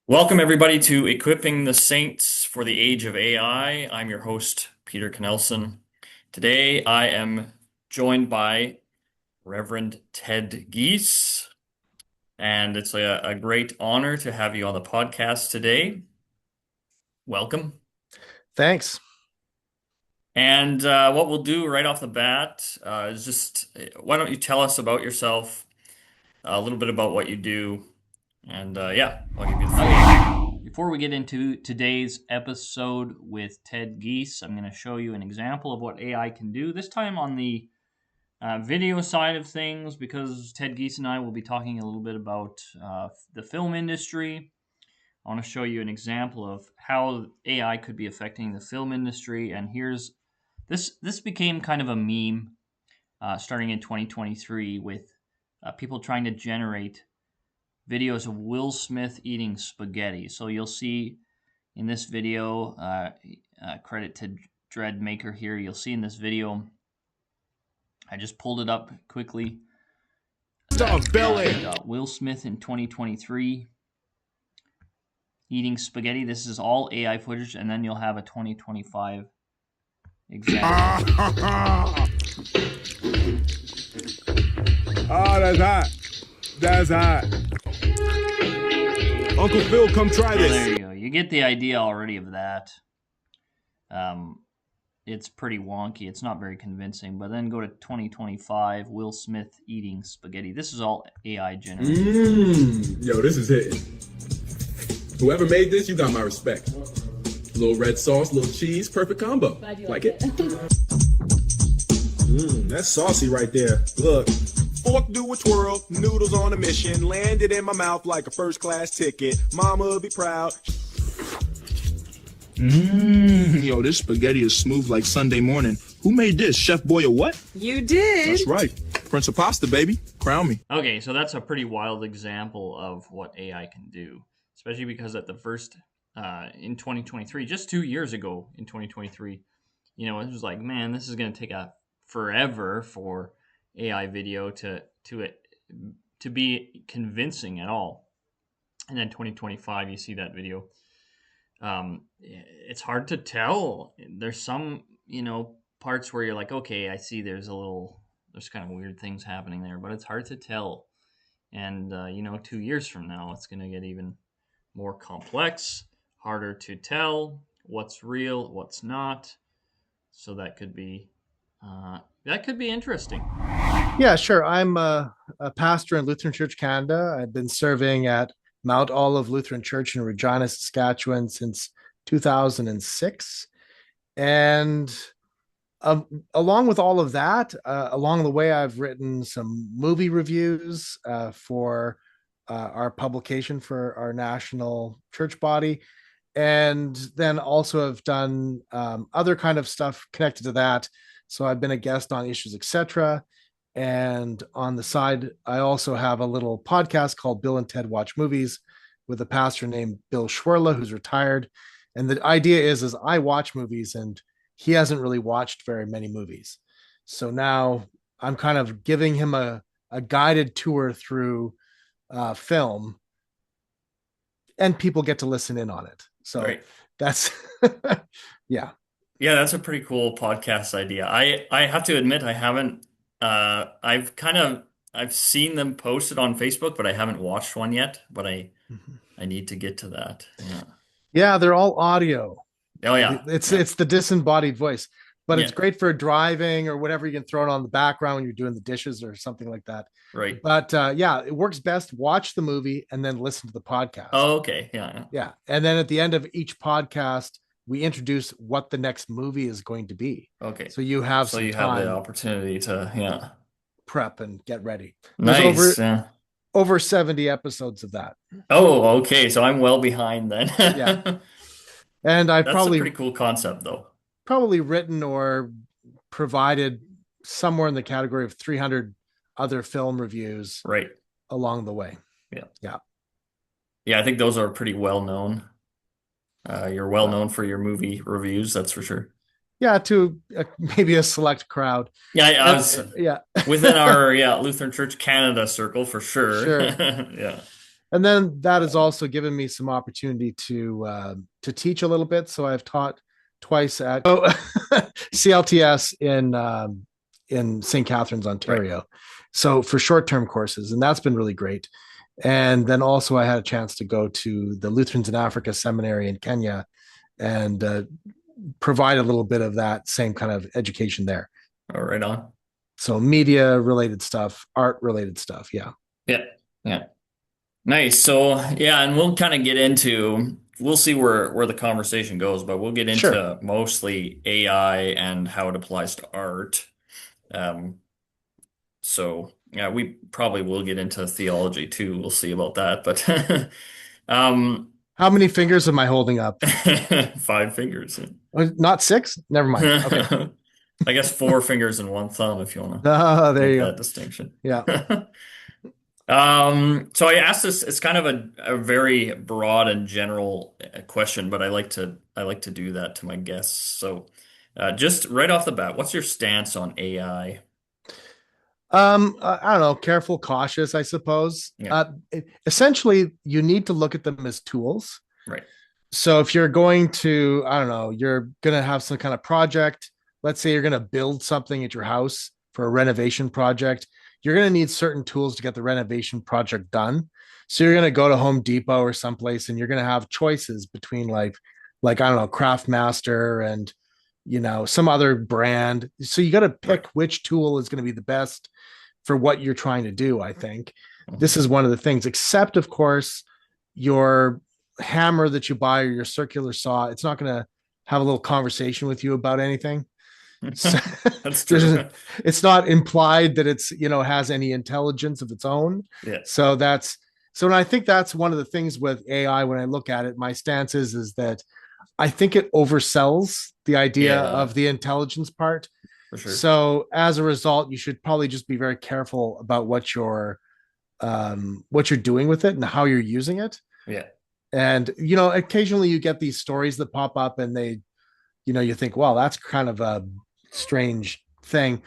Welcome, everybody, to Equipping the Saints for the Age of AI. I'm your host, Peter Knelson. Today, I am joined by Reverend Ted Giese, and it's a great honor to have you on the podcast today. Welcome. Thanks. And what we'll do right off the bat is just why don't you tell us about yourself, a little bit about what you do, and yeah, I'll give you the floor. Before we get into today's episode with Ted Giese, I'm going to show you an example of what AI can do, this time on the video side of things, because Ted Giese and I will be talking a little bit about the film industry. I want to show you an example of how AI could be affecting the film industry, and here's this became kind of a meme starting in 2023 with people trying to generate videos of Will Smith eating spaghetti. So you'll see in this video, credit to Dreadmaker here, you'll see in this video, I just pulled it up quickly. Will Smith in 2023 eating spaghetti. This is all AI footage, and then you'll have a 2025 example. Oh, that's hot. That's hot. Uncle Phil, come try this. There you go. You get the idea already of that. It's pretty wonky. It's not very convincing. But then go to 2025, Will Smith eating spaghetti. This is all AI generated. Yo, this is hitting. Whoever made this, you got my respect. Little red sauce, little cheese, perfect combo. Glad you like like it? That's saucy right there. Look. Fork do a twirl, noodles on a mission, landed in my mouth like a first class ticket. Mama be proud. Yo, this spaghetti is smooth like Sunday morning. Who made this? Chef Boy or what? You did. That's right. Prince of Pasta, baby. Crown me. Okay, so that's a pretty wild example of what AI can do, especially because at the first, in 2023, just 2 years ago in 2023, it was like, man, this is going to take a forever for AI video to be convincing at all. And then 2025, you see that video. It's hard to tell. There's some, parts where you're like, okay, I see there's kind of weird things happening there, but it's hard to tell. And, 2 years from now, it's going to get even more complex, harder to tell what's real, what's not. So that could be interesting. Yeah, sure. I'm a pastor in Lutheran Church Canada. I've been serving at Mount Olive Lutheran Church in Regina, Saskatchewan since 2006. And along with all of that, along the way, I've written some movie reviews for our publication for our national church body. And then also have done other kind of stuff connected to that. So I've been a guest on Issues, etc. And on the side, I also have a little podcast called Bill and Ted Watch Movies with a pastor named Bill Schwerla, who's retired. And the idea is I watch movies and he hasn't really watched very many movies. So now I'm kind of giving him a guided tour through film, and people get to listen in on it. So Right. That's, yeah. Yeah, that's a pretty cool podcast idea. I have to admit I haven't I've seen them posted on Facebook, but I haven't watched one yet, but I need to get to that. Yeah. Yeah, they're all audio. Oh yeah. It's Yeah. it's the disembodied voice, but it's Yeah. great for driving or whatever. You can throw it on the background when you're doing the dishes or something like that. Right. But yeah, it works best. Watch the movie and then listen to the podcast. Oh, okay. Yeah. Yeah. And then at the end of each podcast, we introduce what the next movie is going to be. Okay. So you have So some you have the time opportunity to prep and get ready. Nice. Over 70 episodes of that. Oh, okay. So I'm well behind then. Yeah. And I've That's a pretty cool concept though. probably written or provided somewhere in the category of 300 other film reviews Right. along the way. Yeah. Yeah. Yeah, I think those are pretty well known. You're well known for your movie reviews, that's for sure. Yeah, to maybe a select crowd. Yeah, I was Yeah. within our Lutheran Church Canada circle for sure. Sure. Yeah. And then that has also given me some opportunity to teach a little bit. So I've taught twice at CLTS in St. Catharines, Right. Ontario. So for short term courses, and that's been really great. And then also I had a chance to go to the Lutherans in Africa Seminary in Kenya and provide a little bit of that same kind of education there. Oh, right on. So media related stuff, art related stuff. Yeah. Yeah. Yeah. Nice. So yeah, and we'll kind of get into we'll see where the conversation goes, but we'll get Sure. into mostly AI and how it applies to art. Um, so yeah, we probably will get into theology too. We'll see about that. But um How many fingers am I holding up? 5 fingers. Not six? Never mind. Okay. I guess 4 fingers and one thumb if you want to Oh, there make you go. that distinction. Yeah. So I asked this, it's kind of a very broad and general question, but I like to do that to my guests. So just right off the bat, what's your stance on AI? I don't know, careful, cautious, I suppose. Yeah, Essentially, you need to look at them as tools. right. So if you're going to, I don't know, you're going to have some kind of project, let's say you're going to build something at your house for a renovation project, you're going to need certain tools to get the renovation project done. So you're going to go to Home Depot or someplace and you're going to have choices between like I don't know, Craftmaster and some other brand. So you got to Right. pick which tool is going to be the best for what you're trying to do, I think. This Mhm. is one of the things, except of course your hammer that you buy or your circular saw, it's not going to have a little conversation with you about anything. So That's true. it's not implied that it's, has any intelligence of its own. Yeah. So and I think that's one of the things with AI when I look at it, my stance is that I think it oversells the idea Yeah, of the intelligence part. for sure. So as a result, you should probably just be very careful about what you're doing with it and how you're using it. Yeah. And occasionally you get these stories that pop up, and you think, wow, that's kind of a strange thing.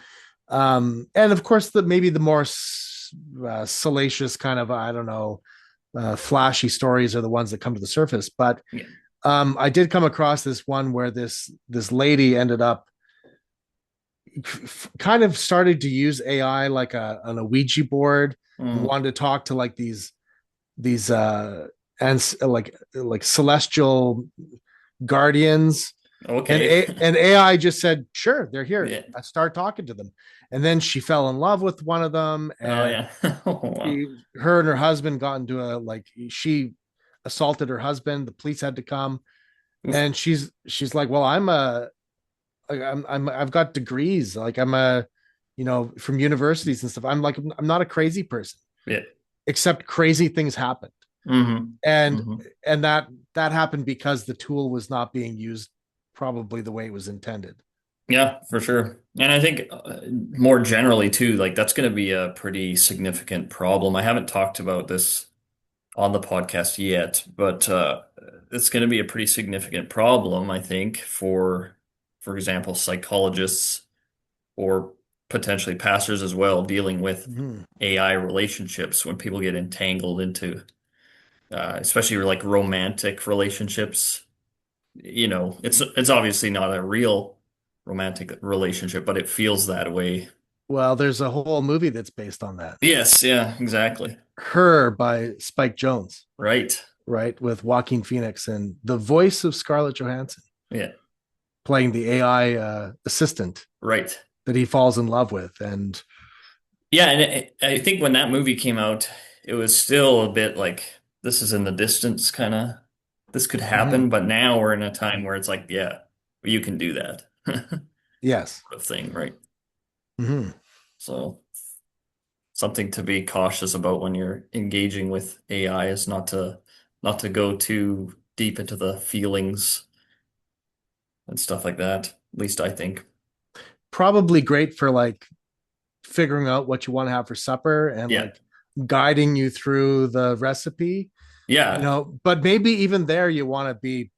And of course, maybe the more salacious kind of, I don't know, flashy stories are the ones that come to the surface. But Yeah. I did come across this one where this lady ended up kind of started to use AI like on a Ouija board and Mm. wanted to talk to like these and like celestial guardians, and Okay. AI just said sure, they're here. Yeah. I start talking to them, and then she fell in love with one of them, Oh and yeah. Oh wow. her and her husband got into she assaulted her husband. The police had to come, Oof. and she's like, well, I've got degrees, like I'm a from universities and stuff. I'm like, I'm not a crazy person, Yeah. except crazy things happened. Hmm. and Hmm. and that happened because the tool was not being used probably the way it was intended. Yeah, for sure. And I think more generally too, like that's going to be a pretty significant problem. I haven't talked about this on the podcast yet, but it's going to be a pretty significant problem, I think, for example, psychologists or potentially pastors as well, dealing with Mm-hmm. AI relationships when people get entangled into, especially like romantic relationships. It's obviously not a real romantic relationship, but it feels that way. Well, there's a whole movie that's based on that. Yes, yeah, exactly. Her by Spike Jones, Right. right, with Joaquin Phoenix and the voice of Scarlett Johansson Yeah, playing the AI assistant right. that he falls in love with. And Yeah, and I think when that movie came out, it was still a bit like this is in the distance, kind of. This could mhm, happen, but now we're in a time where it's like, yeah, you can do that, sort yes. of thing, right? Mhm. So something to be cautious about when you're engaging with AI is not to go too deep into the feelings and stuff like that. At least I think. Probably great for like figuring out what you want to have for supper and Yeah. like guiding you through the recipe, Yeah. but maybe even there you want to be,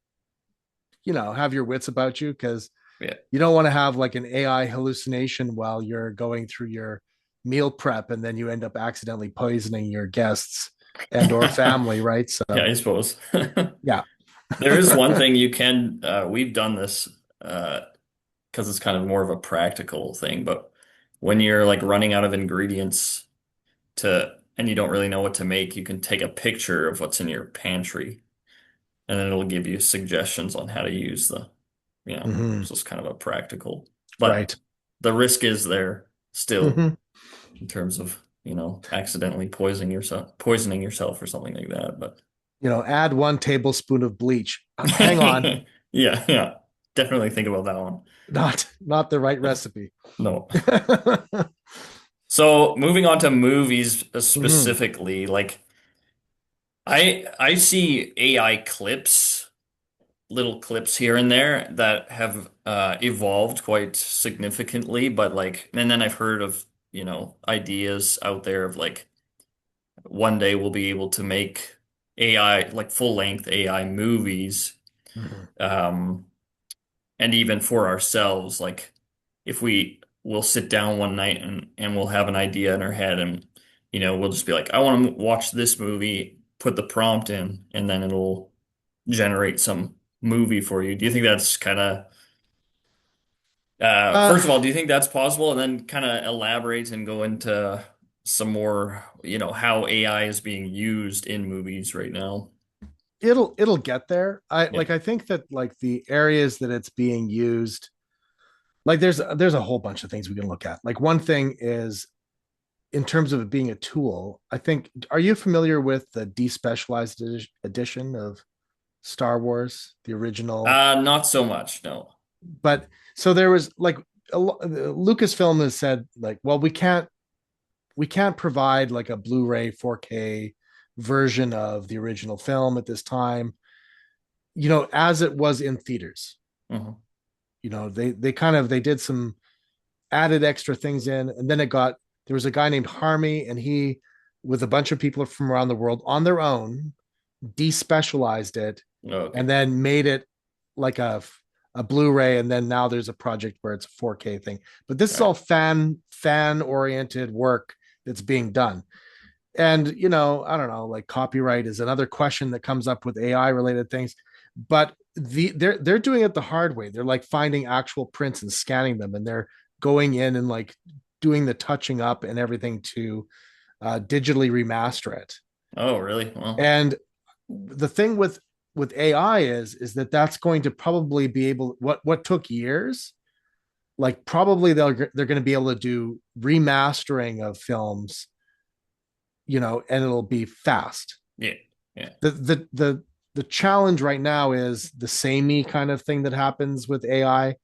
have your wits about you, because Yeah. you don't want to have like an AI hallucination while you're going through your meal prep and then you end up accidentally poisoning your guests. and or family, right? Yeah, So I suppose. yeah. There is one thing you can, we've done this because it's kind of more of a practical thing, but when you're like running out of ingredients and you don't really know what to make, you can take a picture of what's in your pantry and then it'll give you suggestions on how to use Mhm. it's just kind of a practical, but Right. the risk is there still Mhm. in terms of, accidentally poisoning yourself or something like that, but Add 1 tablespoon of bleach. Hang on, yeah, yeah, definitely think about that one. not the right recipe. No. So moving on to movies Mhm. specifically, like I see AI clips, little clips here and there that have evolved quite significantly, but like, and then I've heard of, ideas out there of like one day we'll be able to make AI, like full length AI movies. Mhm. Um, and even for ourselves, like if we'll sit down one night and we'll have an idea in our head and we'll just be like, I want to watch this movie, put the prompt in, and then it'll generate some movie for you. Do you think that's kind of Uh, first of all, do you think that's possible? And then kind of elaborate and go into some more, how AI is being used in movies right now. it'll get there. I Yeah. like I think that like the areas that it's being used, like there's a whole bunch of things we can look at. Like one thing is in terms of it being a tool, I think, are you familiar with the despecialized edition of Star Wars, the original? Not so much, no. But so there was like Lucasfilm has said like, well, we can't provide like a Blu-ray 4K version of the original film at this time, as it was in theaters. Mhm. They did some added extra things in, and then there was a guy named Harmy, and he, with a bunch of people from around the world on their own, despecialized it, and Okay. then made it like a Blu-ray, and then now there's a project where it's a 4K thing. But this is Right. all fan oriented work that's being done. And I don't know, like copyright is another question that comes up with AI related things, but they're doing it the hard way. They're like finding actual prints and scanning them, and they're going in and like doing the touching up and everything to digitally remaster it. Oh, really? Well, And the thing with AI is that that's going to probably be able, what took years, like probably they're going to be able to do remastering of films, and it'll be fast. yeah. Yeah. The challenge right now is the samey kind of thing that happens with AI,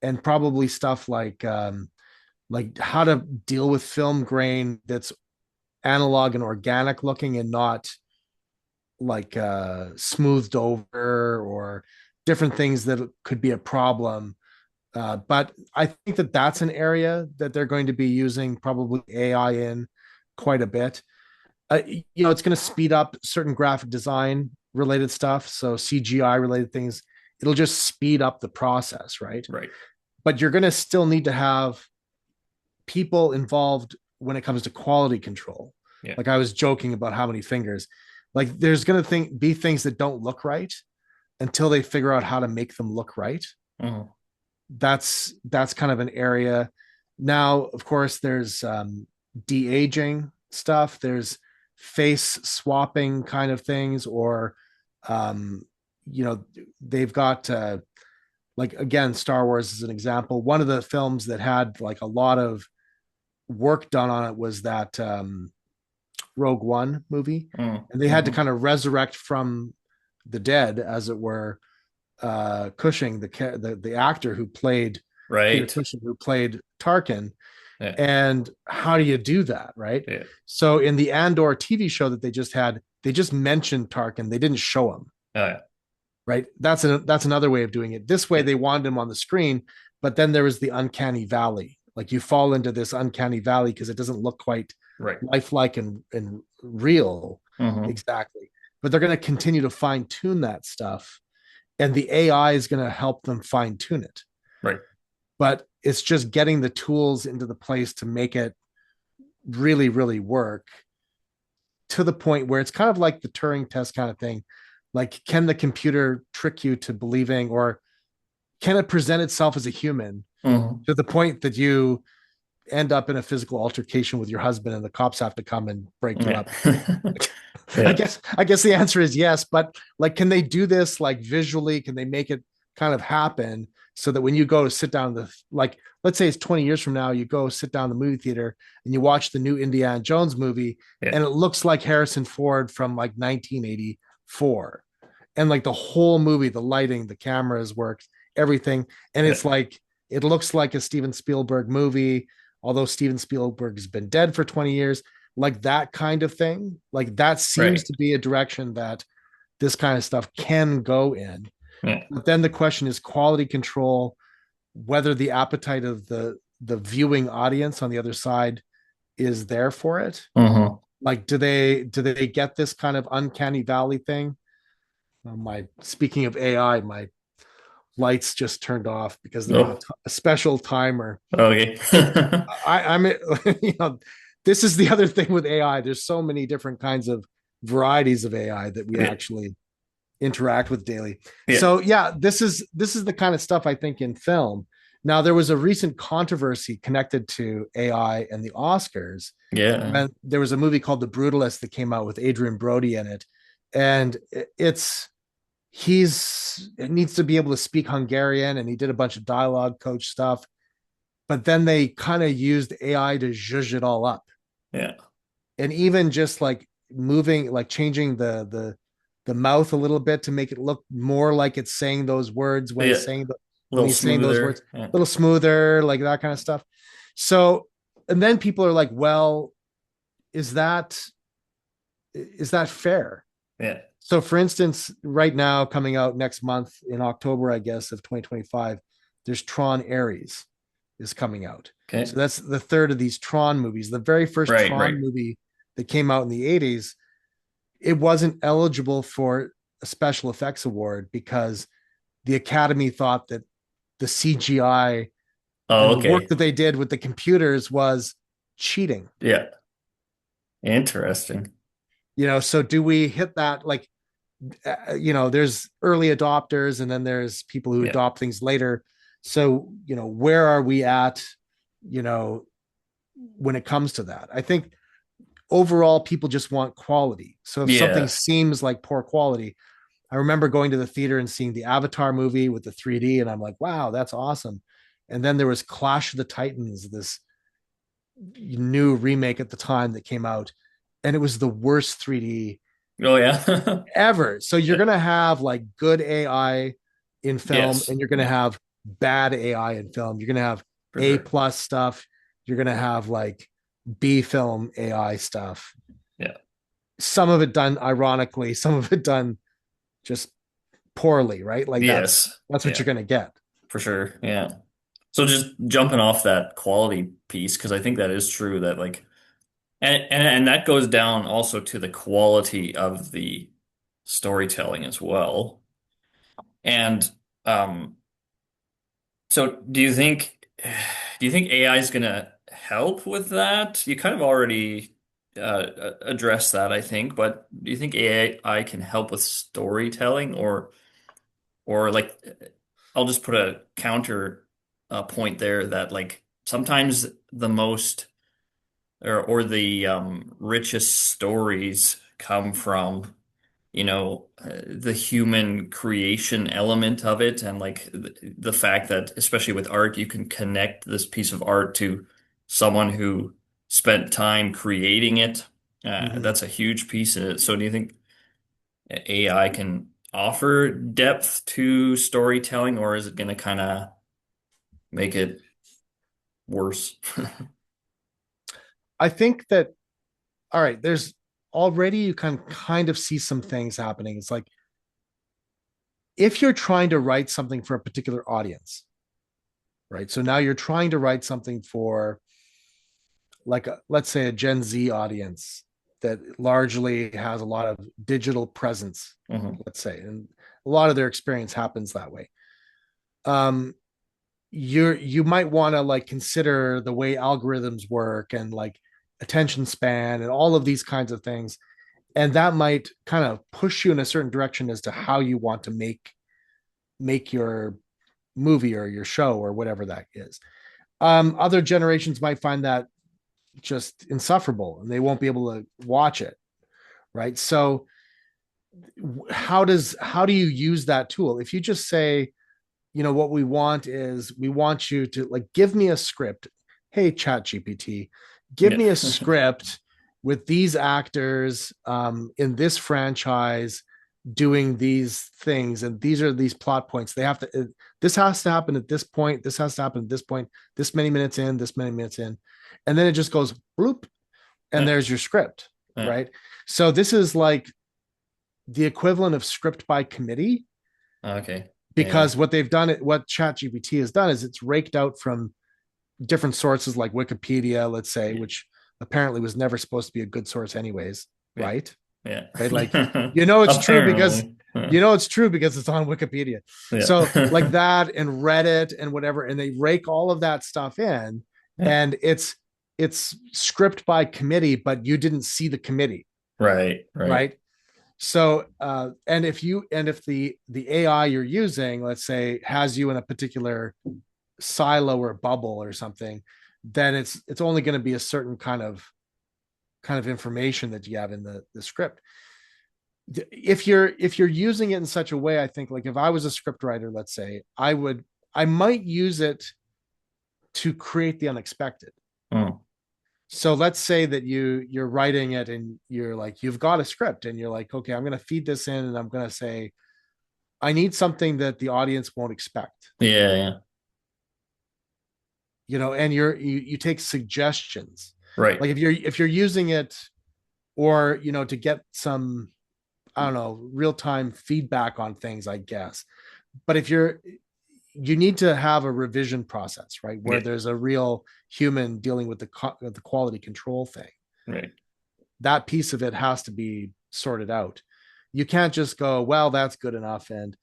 and probably stuff like how to deal with film grain that's analog and organic looking, and not like smoothed over, or different things that could be a problem. But I think that that's an area that they're going to be using probably AI in quite a bit. It's going to speed up certain graphic design related stuff. So CGI related things, it'll just speed up the process, right? Right. But you're going to still need to have people involved when it comes to quality control. Yeah. Like I was joking about how many fingers. Like there's going to be things that don't look right until they figure out how to make them look right. Mhm. That's kind of an area. Now, of course, there's de-aging stuff. There's face swapping kind of things, or um, they've got like again, Star Wars is an example. One of the films that had like a lot of work done on it was that Rogue One movie, Mhm. and they had to Mhm. kind of resurrect from the dead, as it were, Cushing, the actor who played Peter Right. Cushing, who played Tarkin. Yeah. And how do you do that, right? Yeah. So in the Andor TV show that they just had, they just mentioned Tarkin. They didn't show him, Oh, yeah. right? That's another way of doing it. This way, Yeah. they wanted him on the screen, but then there was the uncanny valley. Like you fall into this uncanny valley because it doesn't look quite Right. lifelike and real Mhm. exactly. But they're going to continue to fine tune that stuff, and the AI is going to help them fine tune it. Right. But it's just getting the tools into the place to make it really, really work. to the point where it's kind of like the Turing test kind of thing. Like, can the computer trick you to believing, or can it present itself as a human Mhm. to the point that you end up in a physical altercation with your husband and the cops have to come and break you Yeah. up? I Yeah. guess I guess the answer is yes, but like, can they do this like visually? Can they make it kind of happen so that when you go to sit down the like, let's say it's 20 years from now, you go sit down in the movie theater and you watch the new Indiana Jones movie, Yeah. and it looks like Harrison Ford from like 1984, and like the whole movie, the lighting, the cameras worked, everything, and Yeah. it's like it looks like a Steven Spielberg movie, although Steven Spielberg has been dead for 20 years, like that kind of thing. Like that seems Right. to be a direction that this kind of stuff can go in. Yeah. But then the question is quality control, whether the appetite of the viewing audience on the other side is there for it. Hmm. Like, do they get this kind of uncanny valley thing? My speaking of AI, my lights just turned off because they're on Oh, a special timer. okay. I'm this is the other thing with AI. There's so many different kinds of varieties of AI that we Yeah. actually interact with daily. Yeah. So yeah, this is the kind of stuff I think in film. Now there was a recent controversy connected to AI and the Oscars Yeah. when there was a movie called The Brutalist that came out with Adrian Brody in it, and it's he's it needs to be able to speak Hungarian, and he did a bunch of dialogue coach stuff, but then they kind of used AI to zhuzh it all up, Yeah. and even just like moving, like changing the mouth a little bit to make it look more like it's saying those words when Yeah. it's A when little he's saying those words, smoother. Yeah. a little smoother, like that kind of stuff. So, and then people are like, well, is that is that fair? Yeah. So, for instance, right now, coming out next month in October, I guess, of 2025, there's Tron Ares is coming out. Okay. So that's the third of these Tron movies. The very first Right. Tron Right. movie that came out in the 80s, it wasn't eligible for a special effects award because the Academy thought that the CGI and Oh, the work okay. that they did with the computers was cheating. Yeah. Interesting. So do we hit that, like, there's early adopters and then there's people who Yeah. adopt things later. So, where are we at, you know, when it comes to that? I think overall people just want quality. So if something Yeah. seems like poor quality, I remember going to the theater and seeing the Avatar movie with the 3D, and I'm like, wow, that's awesome. And then there was Clash of the Titans, this new remake at the time that came out, and it was the worst 3D Oh, yeah. ever. So you're Yeah. going to have like good AI in film, Yes. and you're going to Yeah. have bad AI in film. You're going to have For A sure. plus stuff. You're going to have like B film AI stuff. Yeah. Some of it done ironically, some of it done just poorly, right? Like that's Yes. that's what Yeah. you're going to get. For sure. Yeah. So just jumping off that quality piece, because I think that is true that like and that goes down also to the quality of the storytelling as well. And um so do you think AI is gonna help with that? You kind of already addressed that, I think, but do you think AI can help with storytelling or like I'll just put a counter point there that like sometimes the most or the richest stories come from the human creation element of it and like the fact that especially with art you can connect this piece of art to someone who spent time creating it. Mm-hmm. That's a huge piece of it. So do you think AI can offer depth to storytelling, or is it going to kind of make it worse? I think that, all right, there's already, you can kind of see some things happening. It's like if you're trying to write something for a particular audience, right? So now you're trying to write something for like let's say a Gen Z audience that largely has a lot of digital presence, Hmm. let's say, and a lot of their experience happens that way. Um, you might want to like consider the way algorithms work and like attention span and all of these kinds of things. and that might kind of push you in a certain direction as to how you want to make your movie or your show or whatever that is. Other generations might find that just insufferable and they won't be able to watch it, right? So how do you use that tool? If you just say, what we want is we want you to like give me a script. Hey, Chat GPT, give Yeah. me a script with these actors in this franchise doing these things, and these are these plot points. They have to. This has to happen at this point. This has to happen at this point. This many minutes in. This many minutes in, and then it just goes bloop, and Yeah. there's your script, Yeah. right? So this is like the equivalent of script by committee, Okay. Yeah. because what ChatGPT has done is it's raked out from different sources like Wikipedia, let's say, Yeah. which apparently was never supposed to be a good source anyways, Yeah. right? Yeah. Right? Like, it's true because Apparently. Yeah. it's on Wikipedia. So like Yeah. that and Reddit and whatever, and they rake all of that stuff in, Yeah. and it's script by committee, but you didn't see the committee, Right. Right. right? So and if the AI you're using, let's say, has you in a particular silo or bubble or something, then it's only going to be a certain kind of information that you have in the script. If you're using it in such a way, I think, like, if I was a script writer, let's say, I might use it to create the unexpected. Mm. So let's say that you're writing it and you're like, you've got a script and you're like, okay, I'm going to feed this in and I'm going to say, I need something that the audience won't expect, Yeah. Yeah. and you take suggestions. Right. Like if you're using it, or to get some, I don't know, real-time feedback on things, I guess. But you need to have a revision process, right, where Yeah. there's a real human dealing with the quality control thing. Right. That piece of it has to be sorted out. You can't just go, well, that's good enough. And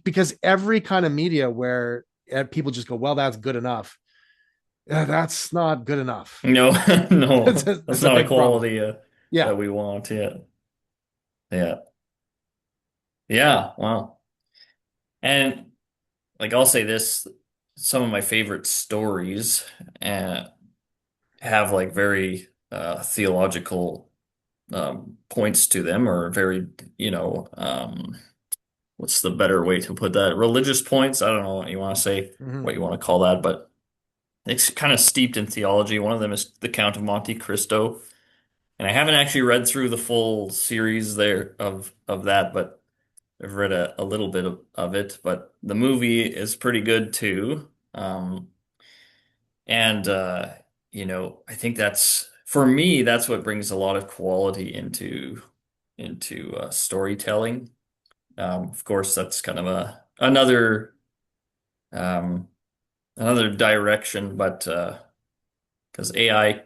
because every kind of media where people just go, well, that's good enough, that's not good enough. No. it's No. a, That's it's a not a big problem. quality Yeah. that we want. Yeah. Yeah. Yeah. Wow. And like I'll say this, some of my favorite stories uh, have like very theological points to them, or very, what's the better way to put that? Religious points. I don't know what you want to say, Mhm. what you want to call that, but it's kind of steeped in theology. One of them is The Count of Monte Cristo, and I haven't actually read through the full series there of that, but I've read a little bit of it. But the movie is pretty good too. And I think that's for me, that's what brings a lot of quality into storytelling. Of course, that's kind of um, another direction, but because I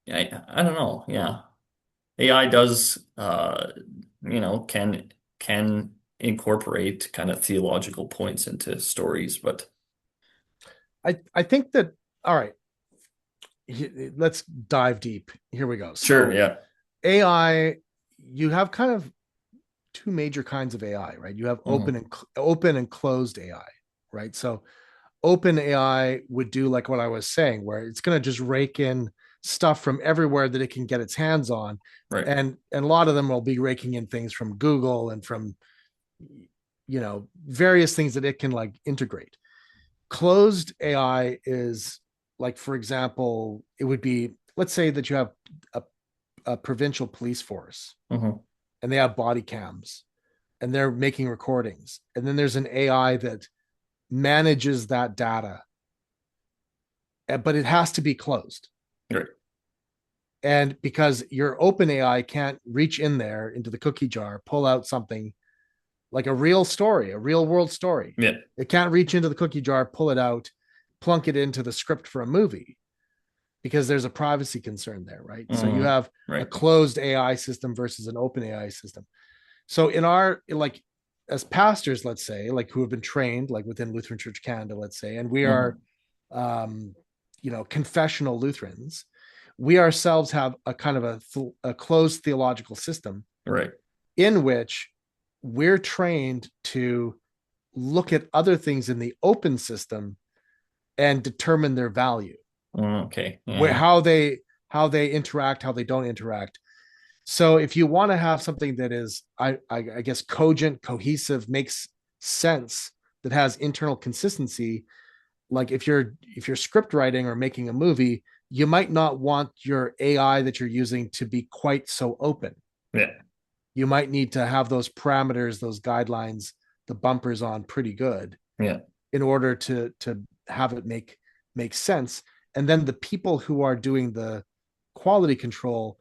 don't know, yeah, AI does can incorporate kind of theological points into stories, but I think that, all right, let's dive deep. Here we go. sure, So yeah, AI, you have kind of two major kinds of AI, right? You have hmm open and closed AI, right? So open AI would do like what I was saying, where it's going to just rake in stuff from everywhere that it can get its hands on, right, and a lot of them will be raking in things from Google and from various things that it can like integrate. Closed AI is like, for example, it would be, let's say that you have a, a provincial police force hmm and they have body cams and they're making recordings. And then there's an AI that manages that data, but it has to be closed. right, And because your open AI can't reach in there into the cookie jar, pull out something like a real story, a real world story. yeah, It can't reach into the cookie jar, pull it out, plunk it into the script for a movie, because there's a privacy concern there, right? So you hmm have a right, closed AI system versus an open AI system. So in our, like, as pastors, let's say, like, who have been trained like within Lutheran Church Canada, let's say, and we are hmm confessional Lutherans, we ourselves have a kind of a closed theological system Right. in which we're trained to look at other things in the open system and determine their value, Okay. where Yeah. how they interact, how they don't interact. So if you want to have something that is, I guess, cogent, cohesive, makes sense, that has internal consistency, like if you're script writing or making a movie, you might not want your AI that you're using to be quite so open. Yeah. You might need to have those parameters, those guidelines, the bumpers on pretty good Yeah. in order to have it make sense. And then the people who are doing the quality control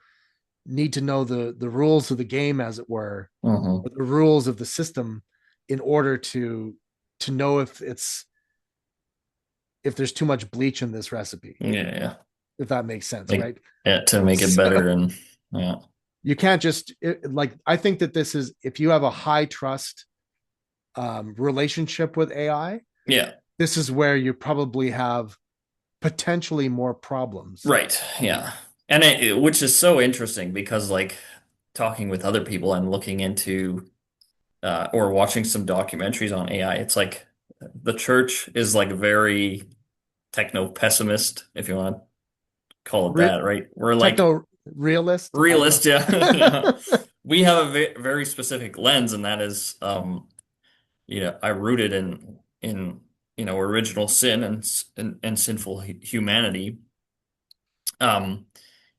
need to know the rules of the game, as it were, Hmm. or the rules of the system, in order to know if there's too much bleach in this recipe, Yeah. Yeah. if that makes sense, Like, right? yeah, to make it So better and yeah. you can't just like, I think that this is, if you have a high trust relationship with AI, Yeah. this is where you probably have potentially more problems. Right. Yeah. And which is so interesting because like talking with other people and looking into or watching some documentaries on AI, it's like the church is like very techno pessimist, if you want to call it Re- that, right? We're like Techno realist, I don't know. realist, yeah. Yeah. We have a very specific lens, and that is, I rooted in original sin and sinful humanity. Um,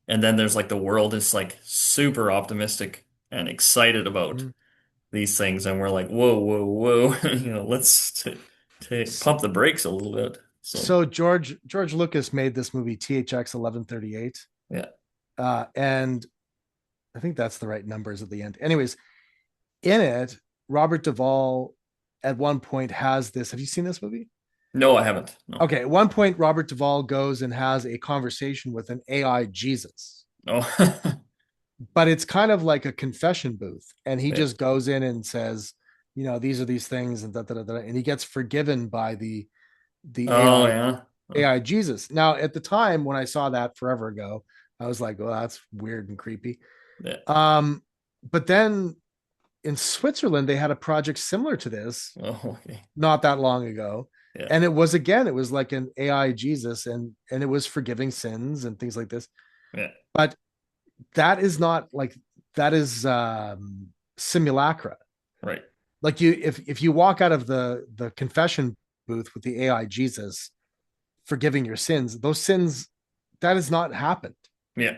and then there's like the world is like super optimistic and excited about Mhm. these things, and we're like, whoa, whoa, whoa, let's pump the brakes a little bit. So So George Lucas made this movie THX 1138, yeah, and I think that's the right numbers at the end. Anyways, in it, Robert Duvall at one point has this. Have you seen this movie? no, I haven't. No, Okay, at one point, Robert Duvall goes and has a conversation with an AI Jesus, oh, but it's kind of like a confession booth, and he yeah. just goes in and says, these are these things, and and he gets forgiven by the Oh AI yeah, oh, AI Jesus. Now, at the time when I saw that forever ago, I was like, well, that's weird and creepy. yeah. Um, but then in Switzerland, they had a project similar to this Oh, okay, not that long ago. yeah, And it was like an AI Jesus, and it was forgiving sins and things like this. yeah, But that is not like, that is simulacra. right, Like, if you walk out of the confession booth with the AI Jesus forgiving your sins, those sins, that has not happened. yeah,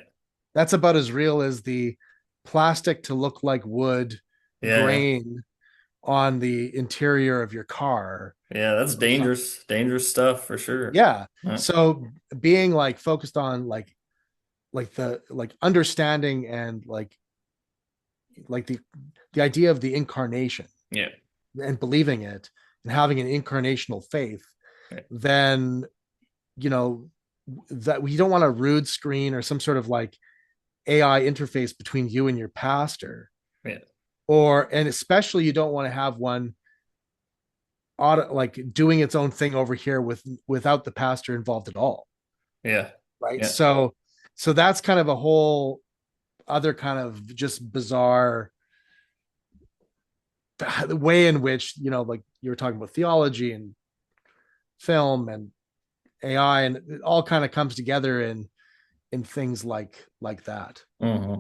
That's about as real as the plastic to look like wood yeah, yeah, grain on the interior of your car. yeah. That's dangerous, dangerous stuff for sure. Yeah. Yeah, So being like focused on the like understanding and like the idea of the incarnation yeah, and believing it and having an incarnational faith, yeah, then you know that we don't want a rude screen or some sort of like AI interface between you and your pastor, yeah, and especially you don't want to have one like doing its own thing over here without the pastor involved at all, yeah, right? yeah. So that's kind of a whole other kind of just bizarre the way in which, like you were talking about theology and film and AI, and it all kind of comes together in things like that. Hmm.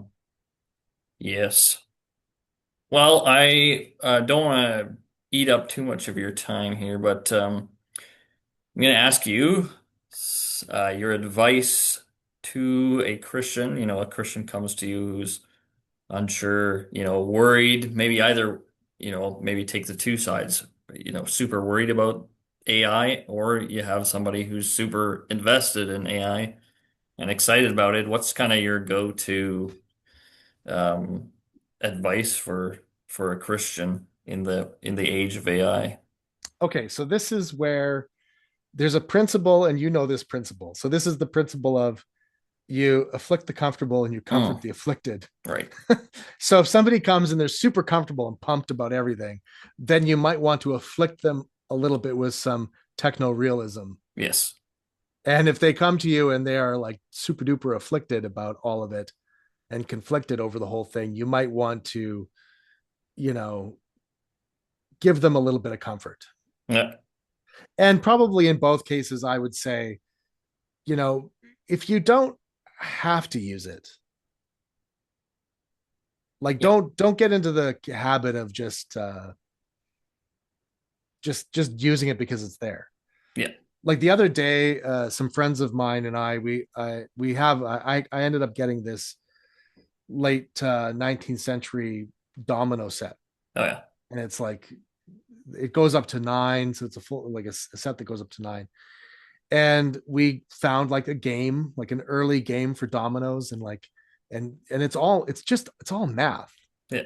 Yes. Well, I don't want to eat up too much of your time here, but I'm going to ask you your advice to a Christian. A Christian comes to you who's unsure, worried, maybe either, maybe take the two sides, super worried about AI, or you have somebody who's super invested in AI and excited about it. What's kind of your go-to um, advice for a Christian in the age of AI? Okay, so this is where there's a principle, and this principle. So this is the principle of you afflict the comfortable and you comfort Mm, the afflicted. right. So if somebody comes and they're super comfortable and pumped about everything, then you might want to afflict them a little bit with some techno realism. Yes. And if they come to you and they are like super duper afflicted about all of it and conflicted over the whole thing, you might want to, you know, give them a little bit of comfort. Yeah. And probably in both cases, I would say, you know, if you don't have to use it, like Yeah. don't get into the habit of just using it because it's there. Yeah. Like the other day, some friends of mine and I ended up getting this late 19th century domino set, Oh yeah. and it's like it goes up to nine, so it's a full like a set that goes up to nine. And we found like a game, like an early game for dominoes, and like and it's all math, Yeah.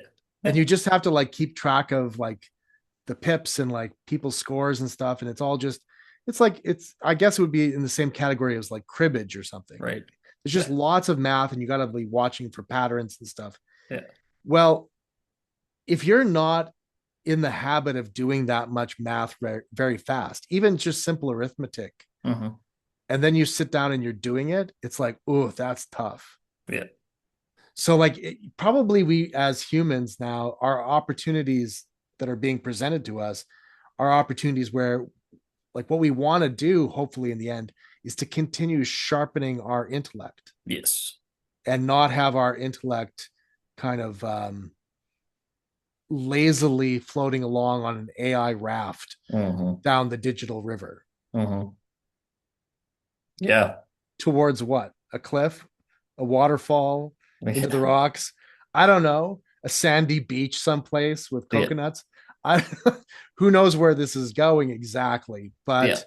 and Yeah. you just have to like keep track of like the pips and like people's scores and stuff, and it's all just it's like it's I guess it would be in the same category as like cribbage or something. Right. There's just Yeah. lots of math, and you got to be watching for patterns and stuff. Yeah. Well, if you're not in the habit of doing that much math very fast, even just simple arithmetic, Hmm. and then you sit down and you're doing it, it's like, oh, that's tough. Yeah. So, like, probably we as humans now, our opportunities that are being presented to us are opportunities where, like, what we want to do, hopefully in the end, is to continue sharpening our intellect Yes. and not have our intellect kind of lazily floating along on an AI raft Hmm. down the digital river Hmm. Yeah. towards what? A cliff, a waterfall, into the Yeah. rocks. I don't know, a sandy beach someplace with Yeah. coconuts. I who knows where this is going exactly, Yeah. but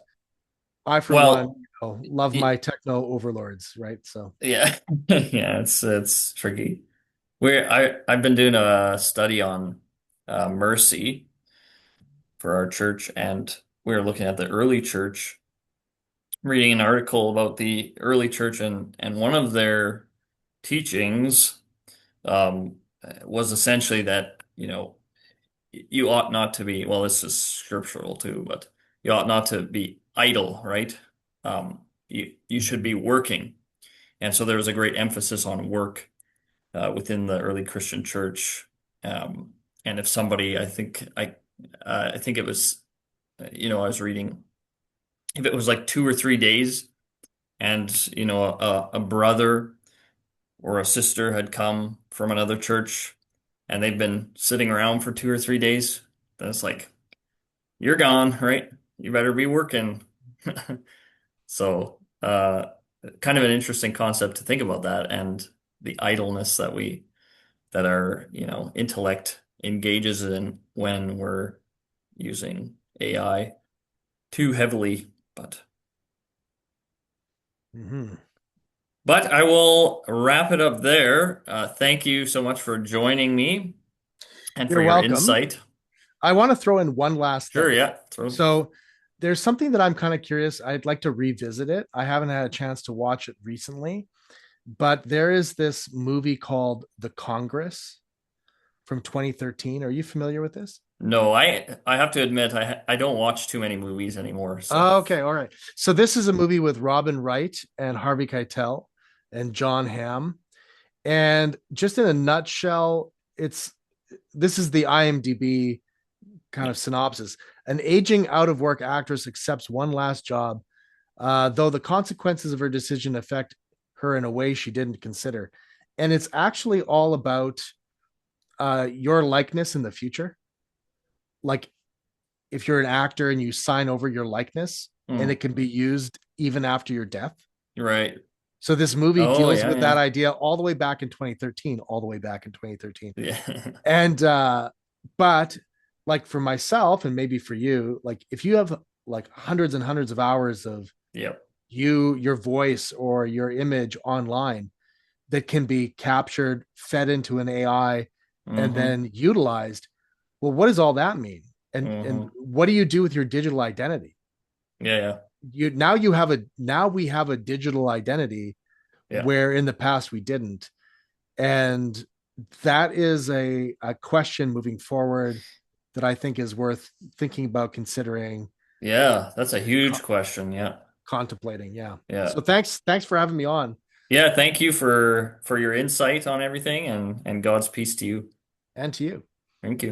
I for one, Well, love my y- techno overlords, right? So, yeah. Yeah, it's tricky. I've been doing a study on mercy for our church, and we were looking at the early church, reading an article about the early church, and one of their teachings um, was essentially that, you ought not to be, well, this is scriptural too, but you ought not to be idle, right? You should be working. And so there was a great emphasis on work within the early Christian church. Um, and if somebody, I think it was, I was reading, if it was like 2 or 3 days, and a brother or a sister had come from another church, and they've been sitting around for 2 or 3 days, then it's like, you're gone, right? You better be working. So, kind of an interesting concept to think about that, and the idleness that our, intellect engages in when we're using AI too heavily. But mhm. but I will wrap it up there. Thank you so much for joining me and for You're your welcome. insight. I want to throw in one last Sure, thing. yeah. So, there's something that I'm kind of curious. I'd like to revisit it. I haven't had a chance to watch it recently, but there is this movie called The Congress from 2013. Are you familiar with this? No, I have to admit I don't watch too many movies anymore. So Okay, all right. So this is a movie with Robin Wright and Harvey Keitel and John Hamm. And just in a nutshell, it's this is the IMDb kind yeah. of synopsis. An aging out of work actress accepts one last job, though the consequences of her decision affect her in a way she didn't consider. And it's actually all about your likeness in the future. Like if you're an actor and you sign over your likeness and Hmm. it can be used even after your death. Right. So this movie Oh deals yeah, with that yeah. idea all the way back in 2013, all the way back in 2013. Yeah. And but like for myself and maybe for you, like if you have like hundreds and hundreds of hours of Yep. your voice or your image online that can be captured, fed into an AI, and Hmm. then utilized. Well, what does all that mean? And Hmm. what do you do with your digital identity? Yeah, yeah. Now we have a digital identity Yeah. where in the past we didn't. And that is a question moving forward that I think is worth thinking about considering Yeah, that's a huge question. Yeah. contemplating. Yeah. Yeah. So thanks for having me on. Yeah, thank you for your insight on everything and God's peace to you. And to you. Thank you.